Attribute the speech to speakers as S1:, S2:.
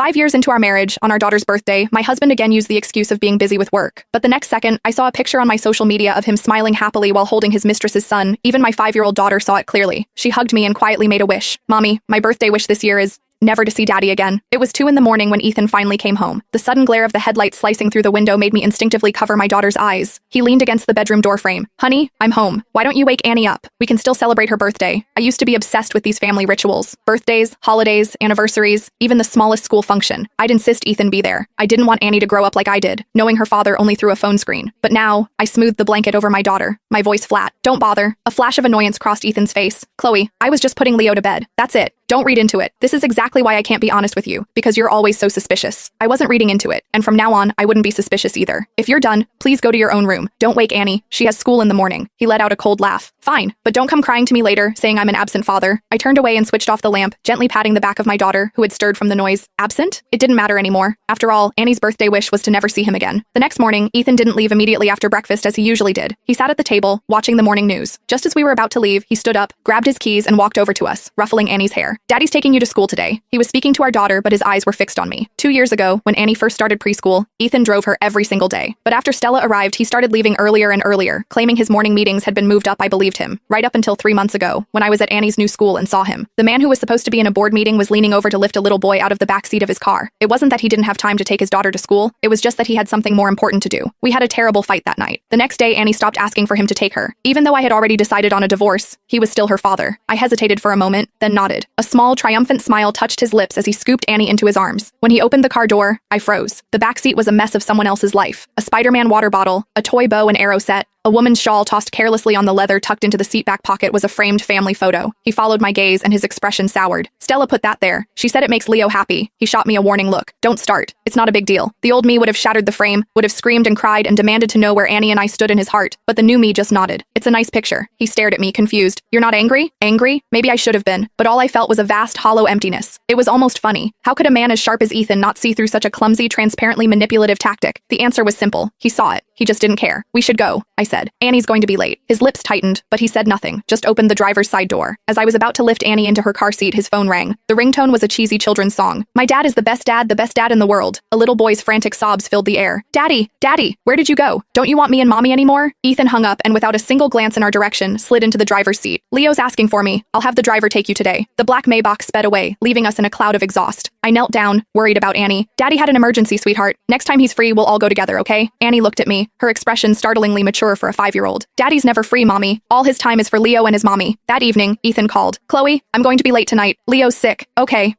S1: 5 years into our marriage, on our daughter's birthday, my husband again used the excuse of being busy with work. But the next second, I saw a picture on my social media of him smiling happily while holding his mistress's son. Even my 5-year-old daughter saw it clearly. She hugged me and quietly made a wish. Mommy, my birthday wish this year is never to see Daddy again. It was 2 in the morning when Ethan finally came home. The sudden glare of the headlights slicing through the window made me instinctively cover my daughter's eyes. He leaned against the bedroom doorframe. Honey, I'm home. Why don't you wake Annie up? We can still celebrate her birthday. I used to be obsessed with these family rituals. Birthdays, holidays, anniversaries, even the smallest school function. I'd insist Ethan be there. I didn't want Annie to grow up like I did, knowing her father only through a phone screen. But now, I smoothed the blanket over my daughter, my voice flat. Don't bother. A flash of annoyance crossed Ethan's face. Chloe, I was just putting Leo to bed. That's it. Don't read into it. This is exactly why I can't be honest with you, because you're always so suspicious. I wasn't reading into it, and from now on, I wouldn't be suspicious either. If you're done, please go to your own room. Don't wake Annie. She has school in the morning. He let out a cold laugh. Fine, but don't come crying to me later, saying I'm an absent father. I turned away and switched off the lamp, gently patting the back of my daughter, who had stirred from the noise. Absent? It didn't matter anymore. After all, Annie's birthday wish was to never see him again. The next morning, Ethan didn't leave immediately after breakfast as he usually did. He sat at the table, watching the morning news. Just as we were about to leave, he stood up, grabbed his keys, and walked over to us, ruffling Annie's hair. Daddy's taking you to school today. He was speaking to our daughter, but his eyes were fixed on me. 2 years ago, when Annie first started preschool, Ethan drove her every single day. But after Stella arrived, he started leaving earlier and earlier, claiming his morning meetings had been moved up. I believed him, right up until 3 months ago, when I was at Annie's new school and saw him. The man who was supposed to be in a board meeting was leaning over to lift a little boy out of the back seat of his car. It wasn't that he didn't have time to take his daughter to school, it was just that he had something more important to do. We had a terrible fight that night. The next day, Annie stopped asking for him to take her. Even though I had already decided on a divorce, he was still her father. I hesitated for a moment, then nodded. A small, triumphant smile touched his lips as he scooped Annie into his arms. When he opened the car door, I froze. The back seat was a mess of someone else's life. A Spider-Man water bottle, a toy bow and arrow set, a woman's shawl tossed carelessly on the leather tucked into the seat back pocket was a framed family photo. He followed my gaze and his expression soured. Stella put that there. She said it makes Leo happy. He shot me a warning look. Don't start. It's not a big deal. The old me would have shattered the frame, would have screamed and cried and demanded to know where Annie and I stood in his heart. But the new me just nodded. It's a nice picture. He stared at me, confused. You're not angry? Angry? Maybe I should have been. But all I felt was a vast, hollow emptiness. It was almost funny. How could a man as sharp as Ethan not see through such a clumsy, transparently manipulative tactic? The answer was simple. He saw it. He just didn't care. We should go, I said. Annie's going to be late. His lips tightened, but he said nothing, just opened the driver's side door. As I was about to lift Annie into her car seat, his phone rang. The ringtone was a cheesy children's song. My dad is the best dad in the world. A little boy's frantic sobs filled the air. Daddy, Daddy, where did you go? Don't you want me and Mommy anymore? Ethan hung up and without a single glance in our direction, slid into the driver's seat. Leo's asking for me. I'll have the driver take you today. The black Maybach sped away, leaving us in a cloud of exhaust. I knelt down, worried about Annie. Daddy had an emergency, sweetheart. Next time he's free, we'll all go together, okay? Annie looked at me, her expression startlingly mature for a 5-year-old. Daddy's never free, Mommy. All his time is for Leo and his mommy. That evening, Ethan called. Chloe, I'm going to be late tonight. Leo's sick. Okay.